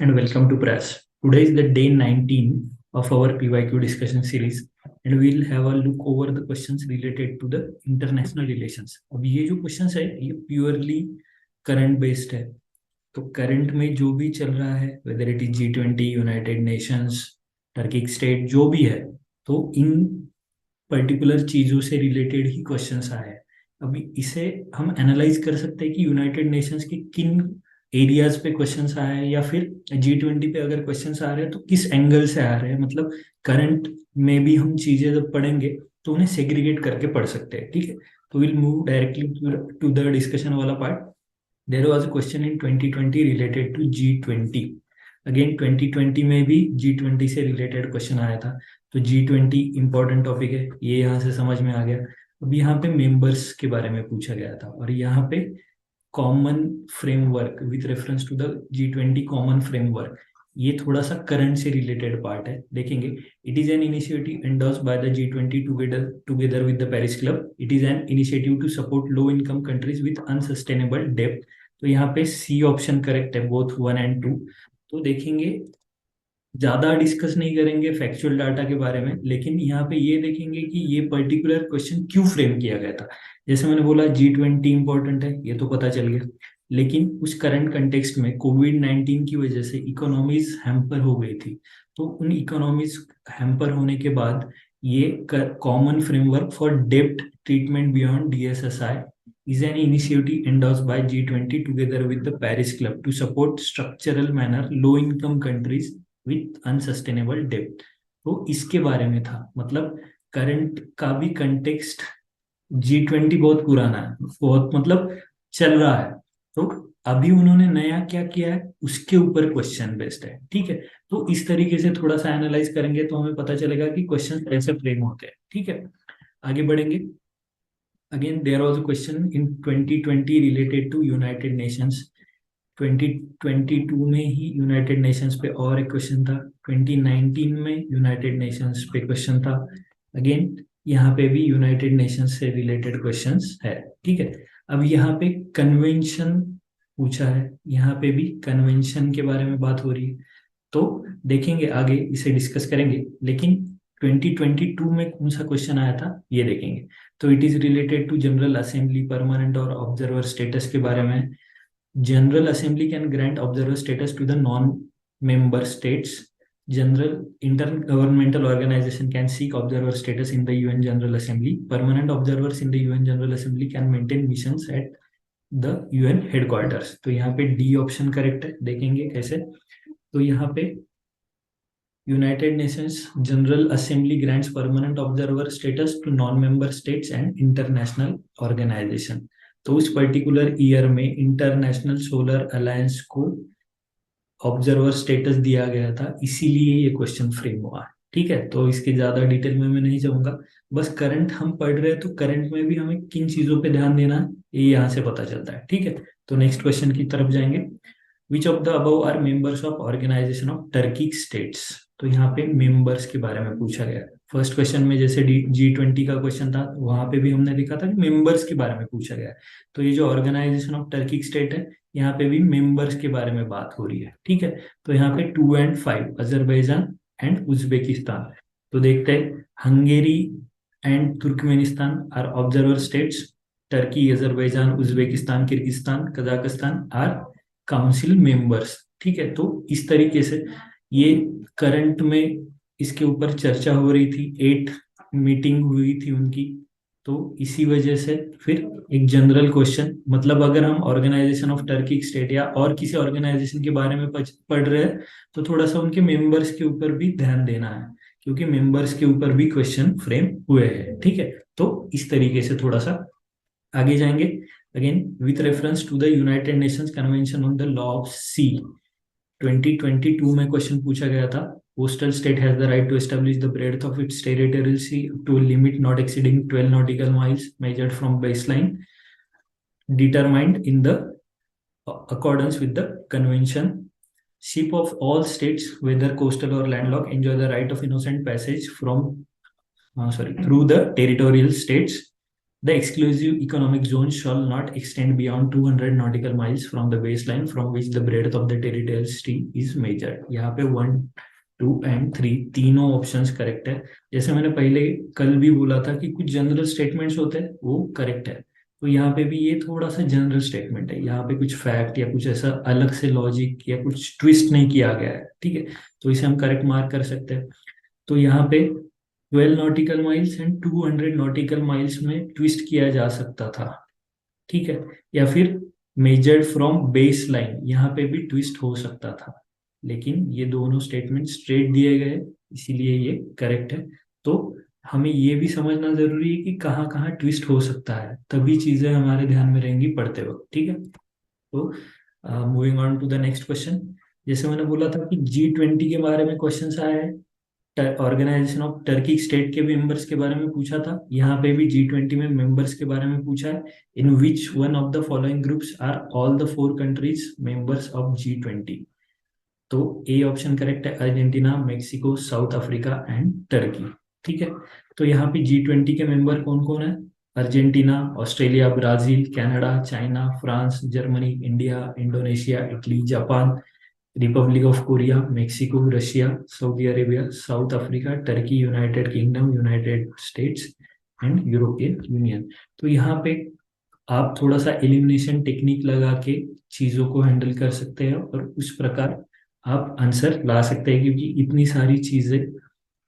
and welcome to Press. Today is the day 19 of our PYQ discussion series and we'll have a look over the questions related to the international relations. अब ये जो questions है ये purely current based है. तो current में जो भी चल रहा है whether it is G20, United Nations, Turkic state जो भी है, तो इन पर्टिकुलर चीजों से रिलेटेड ही क्वेश्चंस आए हैं. अभी इसे हम एनालाइज कर सकते हैं कि यूनाइटेड नेशंस के किन एरियाज पे क्वेश्चंस आए हैं या फिर G20 पे अगर क्वेश्चंस आ रहे हैं तो किस एंगल से आ रहे हैं. मतलब करंट में भी हम चीजें जब पढ़ेंगे तो उन्हें सेग्रीगेट करके पढ़ सकते हैं. ठीक है, तो will move directly to the discussion वाला part. There was a question in 2020 related to G20. Again 2020 में भी G20 से रिलेटेड क्वेश्चन आया था. तो G20 इंपॉर्टेंट टॉपिक है, ये यहाँ से समझ में आ गया. अब यहाँ पे मेंबर्स के बारे में पूछा गया था और यहाँ पे common framework with reference to the G20 common framework, ये थोड़ा सा करंट से रिलेटेड पार्ट है. देखेंगे it is an initiative endorsed by the G20 together with the Paris club. It is an initiative to support low income countries with unsustainable डेब्ट. तो यहाँ पे सी ऑप्शन करेक्ट है, बोथ 1 and 2. तो देखेंगे ज्यादा डिस्कस नहीं करेंगे फैक्चुअल डाटा के बारे में, लेकिन यहाँ पे ये देखेंगे कि ये पर्टिकुलर क्वेश्चन क्यों फ्रेम किया गया था. जैसे मैंने बोला G20 इंपॉर्टेंट है, ये तो पता चल गया, लेकिन उस करंट कंटेक्स्ट में कोविड-19 की वजह से इकोनॉमीज हैम्पर हो गई थी. तो उन इकोनॉमीज हैम्पर होने के बाद ये कॉमन फ्रेमवर्क फॉर डेब्ट treatment beyond DSSI is an initiative endorsed by G20 together with the Paris Club to support structural manner low income countries with unsustainable debt. तो इसके बारे में था. मतलब करंट का भी कंटेक्स्ट G20 बहुत पुराना है, बहुत मतलब चल रहा है. तो अभी उन्होंने नया क्या किया है उसके ऊपर क्वेश्चन बेस्ड है. ठीक है, तो इस तरीके से थोड़ा सा एनालाइज करेंगे तो हमें पता चलेगा कि क्वेश्चन कैसे फ्रेम होते हैं. ठीक है, आगे बढ़ेंगे. Again, there was a question in 2020 related to United Nations. 2022 में ही यूनाइटेड नेशंस पे और एक क्वेश्चन था. 2019 में यूनाइटेड नेशंस पे क्वेश्चन था. अगेन यहाँ पे भी यूनाइटेड नेशंस से रिलेटेड क्वेश्चंस है. ठीक है, अब यहाँ पे कन्वेंशन पूछा है, यहाँ पे भी कन्वेंशन के बारे में बात हो रही है. तो देखेंगे आगे इसे डिस्कस करेंगे, लेकिन 2022 में कौन सा क्वेश्चन आया था ये देखेंगे. तो it is related to general assembly permanent और ऑब्जर्वर स्टेटस के बारे में. General assembly can grant observer status to the non member states. General intergovernmental organisation can seek observer status in the UN general assembly. Permanent observers in the UN general assembly can maintain missions at the UN headquarters. तो यहाँ पे D option correct है. देखेंगे कैसे. तो यहाँ पे United Nations General Assembly grants permanent observer status to non-member states and international organization. तो उस पर्टिकुलर ईयर में इंटरनेशनल सोलर अलायंस को ऑब्जर्वर स्टेटस दिया गया था, इसीलिए ये क्वेश्चन फ्रेम हुआ है. ठीक है, तो इसके ज्यादा डिटेल में मैं नहीं जाऊंगा, बस करंट हम पढ़ रहे हैं तो करंट में भी हमें किन चीजों पे ध्यान देना है ये यहाँ से पता चलता है. ठीक है, तो नेक्स्ट क्वेश्चन की तरफ जाएंगे. Which of the above are members of Organization of Turkic States? तो यहाँ पे मेंबर्स के बारे में पूछा गया. फर्स्ट क्वेश्चन में जैसे G20 का क्वेश्चन था वहां पे भी हमने देखा था कि मेंबर्स के बारे में पूछा गया. तो ये जो ऑर्गेनाइजेशन ऑफ टर्किक स्टेट है यहाँ पे भी मेंबर्स के बारे में बात हो रही है. ठीक है, तो यहाँ पे 2 and 5 अजरबैजान एंड उज्बेकिस्तान. तो देखते हैं Hungary and Turkmenistan are observer states. Turkey, Azerbaijan, Uzbekistan, Kyrgyzstan, Kazakhstan are council members. ठीक है, तो इस तरीके से ये करंट में इसके ऊपर चर्चा हो रही थी, 8 मीटिंग हुई थी उनकी. तो इसी वजह से फिर एक जनरल क्वेश्चन, मतलब अगर हम ऑर्गेनाइजेशन ऑफ टर्किक स्टेट या और किसी ऑर्गेनाइजेशन के बारे में पढ़ रहे हैं तो थोड़ा सा उनके मेंबर्स के ऊपर भी ध्यान देना है, क्योंकि मेंबर्स के ऊपर भी क्वेश्चन फ्रेम हुए हैं. ठीक है, तो इस तरीके से थोड़ा सा आगे जाएंगे. Again, with reference to the United Nations Convention on the Law of Sea, 2022 में क्वेश्चन पूछा गया था. Coastal state has the right to establish the breadth of its territorial sea to a limit not exceeding 12 nautical miles measured from baseline determined in the accordance with the convention. Ship of all states, whether coastal or landlocked, enjoy the right of innocent passage from through the territorial states. The exclusive economic zone shall not extend beyond 200 nautical miles from the baseline from which the breadth of the territorial sea is measured. यहाँ पे 1, 2 and 3 तीनों options correct है। जैसे मैंने पहले कल भी बोला था कि कुछ जनरल स्टेटमेंट्स होते हैं वो करेक्ट है, तो यहाँ पे भी ये थोड़ा सा जनरल स्टेटमेंट है, यहाँ पे कुछ फैक्ट या कुछ ऐसा अलग से लॉजिक या कुछ ट्विस्ट नहीं किया गया है, ठीक है, तो इसे हम करेक्ट मार्क कर सकते हैं। तो यहाँ पे 12 nautical miles and 200 nautical miles में ट्विस्ट किया जा सकता था, ठीक है, या फिर मेजर्ड फ्रॉम बेस लाइन, यहाँ पे भी ट्विस्ट हो सकता था, लेकिन ये दोनों स्टेटमेंट स्ट्रेट दिए गए, इसीलिए ये करेक्ट है। तो हमें ये भी समझना जरूरी है कि कहाँ कहाँ ट्विस्ट हो सकता है, तभी चीजें हमारे ध्यान में रहेंगी पढ़ते वक्त, ठीक है। तो moving on to the next question. जैसे मैंने बोला था कि G20 के बारे में क्वेश्चन आया है, ऑर्गेनाइजेशन ऑफ टर्की स्टेट के मेंबर्स के बारे में पूछा था, यहाँ पे भी G20 में मेंबर्स के बारे में पूछा है। In which one of the following groups are all the 4 countries members of G20। तो ए ऑप्शन करेक्ट है, Argentina, Mexico, South Africa and Turkey, ठीक है। तो यहाँ पे G20 के मेंबर कौन कौन है? Argentina, Australia, Brazil, Canada, China, France, Germany, India, Indonesia, Italy, Japan, Republic of Korea, Mexico, Russia, Saudi Arabia, south Africa, Turkey, United kingdom, United states and European union. तो यहाँ पे आप थोड़ा सा एलिमिनेशन टेक्निक लगा के चीजों को हैंडल कर सकते हैं और उस प्रकार आप आंसर ला सकते हैं, क्योंकि इतनी सारी चीजें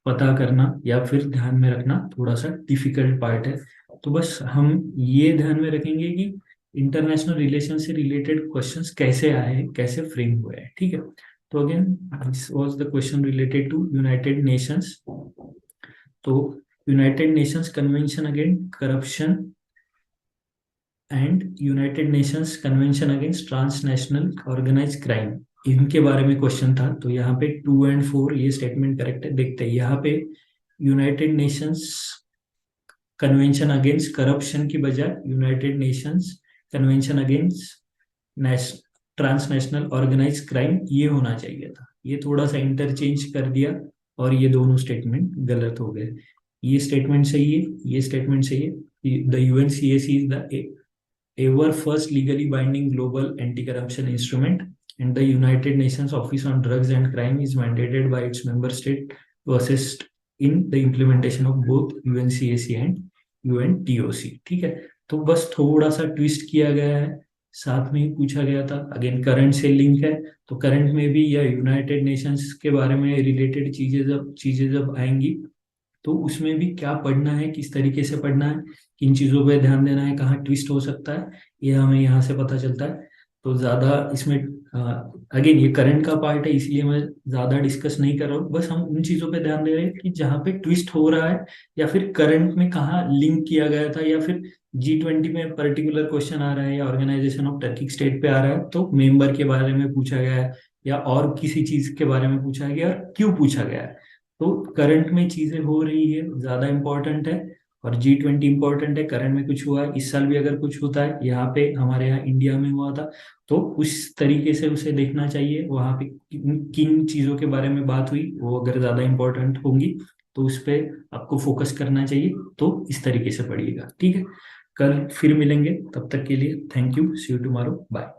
पता करना या फिर ध्यान में रखना थोड़ा सा डिफिकल्ट पार्ट है। तो बस हम ये ध्यान में रखेंगे कि इंटरनेशनल रिलेशन से रिलेटेड क्वेश्चंस कैसे आए हैं, कैसे फ्रेम हुए हैं, ठीक है। तो again this was the question related to United Nations. तो United Nations convention against corruption and United Nations convention against transnational organize crime, इनके बारे में क्वेश्चन था। तो यहाँ पे 2 एंड 4 ये स्टेटमेंट करेक्ट है। देखते हैं यहाँ पे United Nations convention against corruption की बजाय United Nations convention against transnational organize crime ये होना चाहिए था, ये थोड़ा सा इंटरचेंज कर दिया और ये दोनों स्टेटमेंट गलत हो गए। ये स्टेटमेंट सही है, ये स्टेटमेंट सही है। The UNCAC is the ever first legally binding global anti-corruption instrument, and the United Nations Office on Drugs and Crime is mandated by its member state to assist in the implementation of both UNCAC and UNTOC, ठीक है। तो बस थोड़ा सा twist किया गया है, साथ में ही पूछा गया था, अगेन करंट से लिंक है, तो करंट में भी या यूनाइटेड नेशंस के बारे में रिलेटेड चीजें जब आएंगी तो उसमें भी क्या पढ़ना है, किस तरीके से पढ़ना है, किन चीज़ों पे ध्यान देना है, कहाँ ट्विस्ट हो सकता है, ये हमें यहाँ से पता चलता है। तो ज़्यादा इसमें अगेन ये करंट का पार्ट है, इसलिए मैं ज़्यादा डिस्कस नहीं कर रहा हूँ, बस हम उन चीज़ों पे ध्यान दे रहे हैं कि जहाँ पे ट्विस्ट हो रहा है या फिर करंट में कहाँ लिंक किया गया था, या फिर G20 में पर्टिकुलर क्वेश्चन आ रहा है या ऑर्गेनाइजेशन ऑफ टर्किक स्टेट पे आ रहा है तो मेंबर के बारे में पूछा गया है या और किसी चीज़ के बारे में पूछा गया और क्यों पूछा गया है। तो करंट में चीजें हो रही है ज्यादा इंपॉर्टेंट है, और G20 इंपॉर्टेंट है, करंट में कुछ हुआ है, इस साल भी अगर कुछ होता है, यहाँ पे हमारे यहाँ इंडिया में हुआ था, तो उस तरीके से उसे देखना चाहिए, वहां पे किन चीजों के बारे में बात हुई, वो अगर ज्यादा इंपॉर्टेंट होंगी तो उस पर आपको फोकस करना चाहिए। तो इस तरीके से पढ़िएगा, ठीक है। कल फिर मिलेंगे, तब तक के लिए thank you, see you tomorrow, bye.